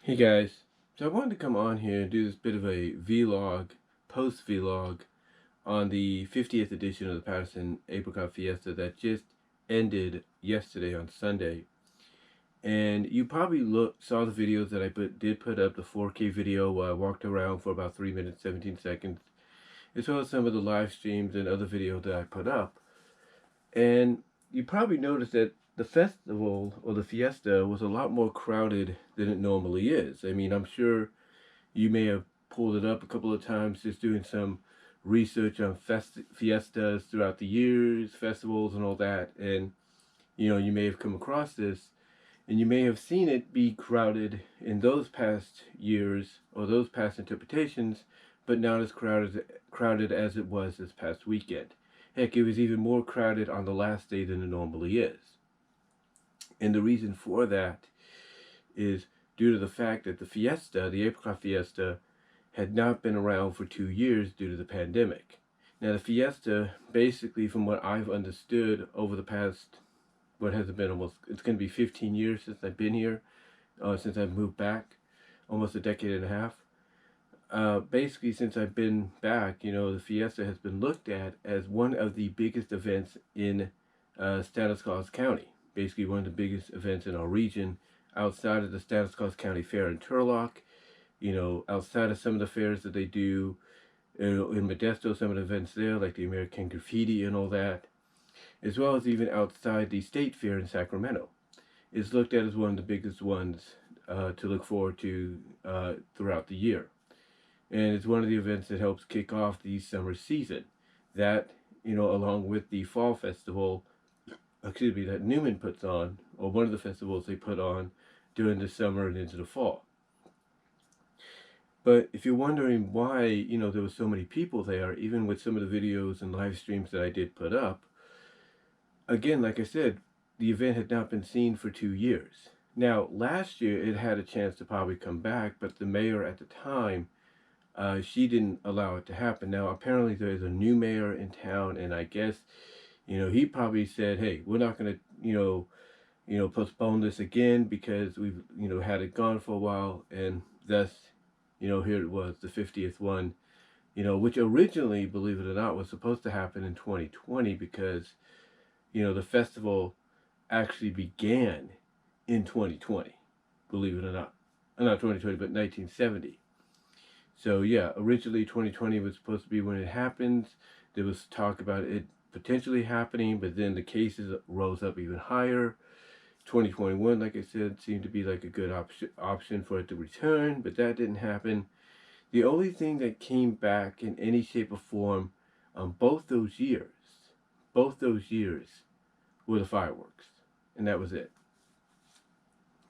Hey guys, so I wanted to come on here and do this bit of a vlog, post-vlog, on the 50th edition of the Patterson Apricot Fiesta that just ended yesterday on Sunday. And you probably saw the videos that I did put up, the 4K video where I walked around for about 3 minutes 17 seconds, as well as some of the live streams and other videos that I put up. And you probably noticed that the festival or the fiesta was a lot more crowded than it normally is. I mean, I'm sure you may have pulled it up a couple of times just doing some research on fiestas throughout the years, festivals and all that. And, you may have come across this and you may have seen it be crowded in those past years or those past interpretations, but not as crowded as it was this past weekend. Heck, it was even more crowded on the last day than it normally is. And the reason for that is due to the fact that the fiesta, the Apricot Fiesta, had not been around for 2 years due to the pandemic. Now the fiesta, basically from what I've understood over the past, what has it been, it's going to be 15 years since I've been here, since I've moved back, almost a decade and a half. Basically, since I've been back, the fiesta has been looked at as one of the biggest events in Stanislaus County. Basically, one of the biggest events in our region, outside of the Stanislaus County Fair in Turlock. Outside of some of the fairs that they do in Modesto, some of the events there, like the American Graffiti and all that, as well as even outside the State Fair in Sacramento, is looked at as one of the biggest ones to look forward to throughout the year. And it's one of the events that helps kick off the summer season. That, along with the fall festival, that Newman puts on, or one of the festivals they put on during the summer and into the fall. But if you're wondering why, there were so many people there, even with some of the videos and live streams that I did put up, again, like I said, the event had not been seen for 2 years. Now, last year it had a chance to probably come back, but the mayor at the time, she didn't allow it to happen. Now, apparently there's a new mayor in town, and I guess, he probably said, hey, we're not going to, postpone this again because we've, had it gone for a while, and thus, here it was, the 50th one, which originally, believe it or not, was supposed to happen in 2020 because, the festival actually began in 2020, believe it or not. Not 2020, but 1970. So yeah, originally 2020 was supposed to be when it happens. There was talk about it potentially happening, but then the cases rose up even higher. 2021, like I said, seemed to be like a good option for it to return, but that didn't happen. The only thing that came back in any shape or form on both those years were the fireworks, and that was it.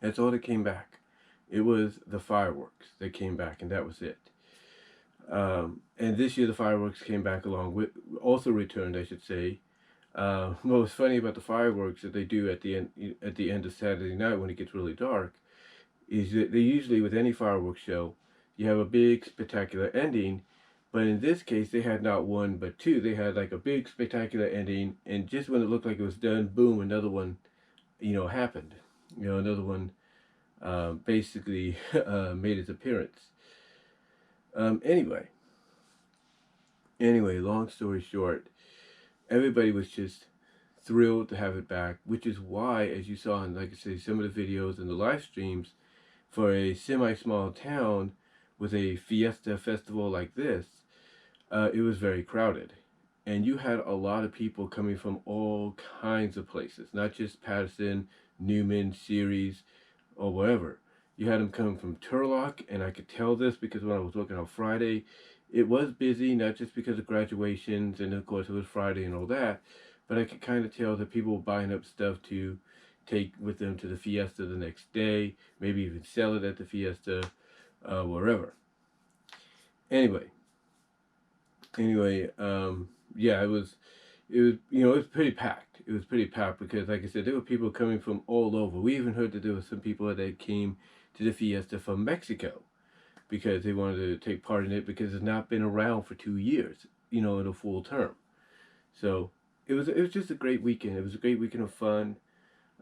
That's all that came back. It was the fireworks that came back, and that was it. And this year the fireworks came back along with, also returned, I should say. What was funny about the fireworks that they do at the end of Saturday night when it gets really dark is that they usually, with any fireworks show, you have a big spectacular ending, but in this case they had not one but two. They had like a big spectacular ending, and just when it looked like it was done, boom, another one, happened. Another one basically made its appearance. Anyway, long story short, everybody was just thrilled to have it back, which is why, as you saw in, like I say, some of the videos and the live streams, for a semi-small town with a fiesta festival like this, it was very crowded. And you had a lot of people coming from all kinds of places, not just Patterson, Newman, Ceres, or wherever. You had them coming from Turlock, and I could tell this because when I was working on Friday, it was busy, not just because of graduations, and of course it was Friday and all that, but I could kind of tell that people were buying up stuff to take with them to the fiesta the next day, maybe even sell it at the fiesta, wherever. Anyway, yeah, it was pretty packed. It was pretty packed because, like I said, there were people coming from all over. We even heard that there were some people that came to the fiesta from Mexico because they wanted to take part in it because it's not been around for 2 years, in a full term. So it was just a great weekend. It was a great weekend of fun.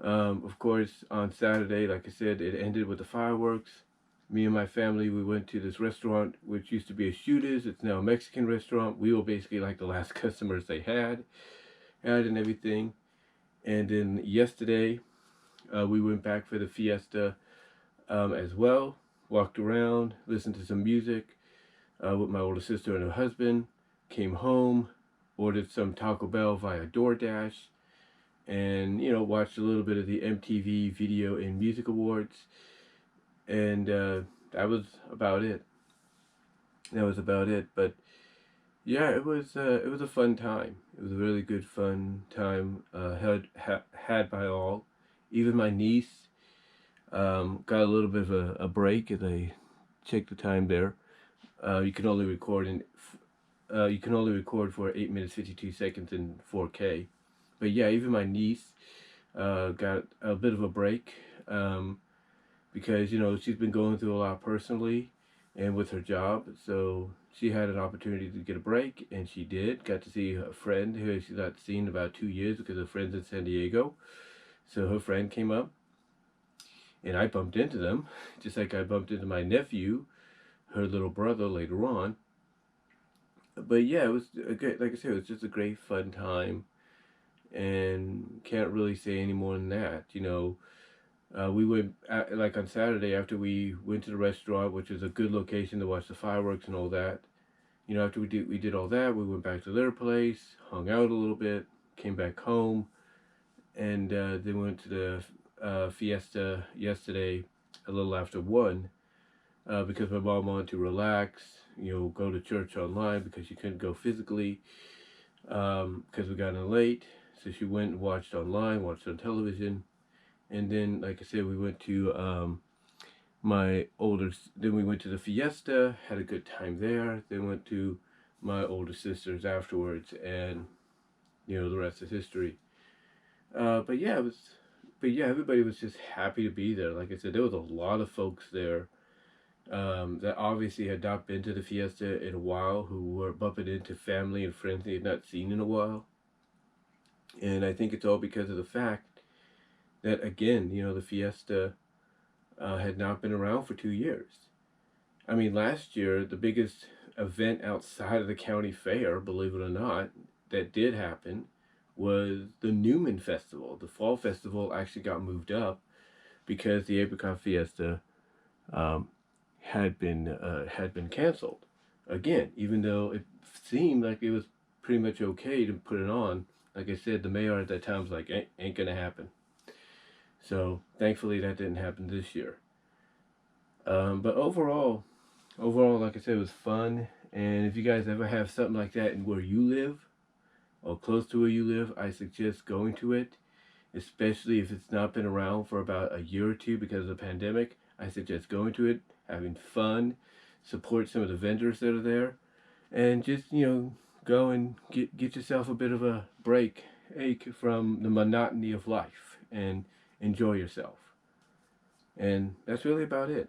Of course, on Saturday, like I said, it ended with the fireworks. Me and my family, we went to this restaurant, which used to be a Shooter's. It's now a Mexican restaurant. We were basically like the last customers they had and everything. And then yesterday, we went back for the fiesta as well. Walked around, listened to some music with my older sister and her husband. Came home, ordered some Taco Bell via DoorDash, and watched a little bit of the MTV Video and Music Awards, and that was about it. That was about it. But yeah, it was a fun time. It was a really good fun time had by all. Even my niece got a little bit of a break as I checked the time there. You can only record for 8 minutes 52 seconds in 4K. But yeah, even my niece got a bit of a break because she's been going through a lot personally and with her job, so she had an opportunity to get a break, and she did. Got to see a friend who she's not seen in about 2 years because her friend's in San Diego. So her friend came up, and I bumped into them, just like I bumped into my nephew, her little brother, later on. But yeah, it was a great, like I said, it was just a great fun time, and can't really say any more than that. We went like on Saturday after we went to the restaurant, which is a good location to watch the fireworks and all that. After we did all that, we went back to their place, hung out a little bit, came back home, and then went to the fiesta yesterday a little after 1 because my mom wanted to relax, go to church online because she couldn't go physically because we got in late. So she went and watched online, watched on television. And then, like I said, we went to then we went to the fiesta, had a good time there. Then went to my older sister's afterwards, and the rest is history. But yeah, everybody was just happy to be there. Like I said, there was a lot of folks there that obviously had not been to the fiesta in a while, who were bumping into family and friends they had not seen in a while. And I think it's all because of the fact that, again, the fiesta had not been around for 2 years. I mean, last year, the biggest event outside of the county fair, believe it or not, that did happen was the Newman Festival. The fall festival actually got moved up because the Apricot Fiesta had been canceled again, even though it seemed like it was pretty much okay to put it on. Like I said, the mayor at that time was like, ain't gonna happen. So thankfully that didn't happen this year. But overall, like I said, it was fun. And if you guys ever have something like that in where you live, or close to where you live, I suggest going to it, especially if it's not been around for about a year or two because of the pandemic. I suggest going to it, having fun, support some of the vendors that are there, and just go and get yourself a bit of a break from the monotony of life and enjoy yourself. And that's really about it.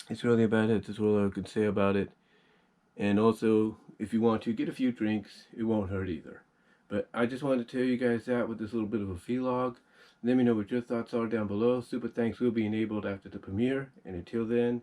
It's really about it. That's all I can say about it. And also, if you want to get a few drinks, it won't hurt either. But I just wanted to tell you guys that with this little bit of a vlog. Let me know what your thoughts are down below. Super thanks will be enabled after the premiere. And until then,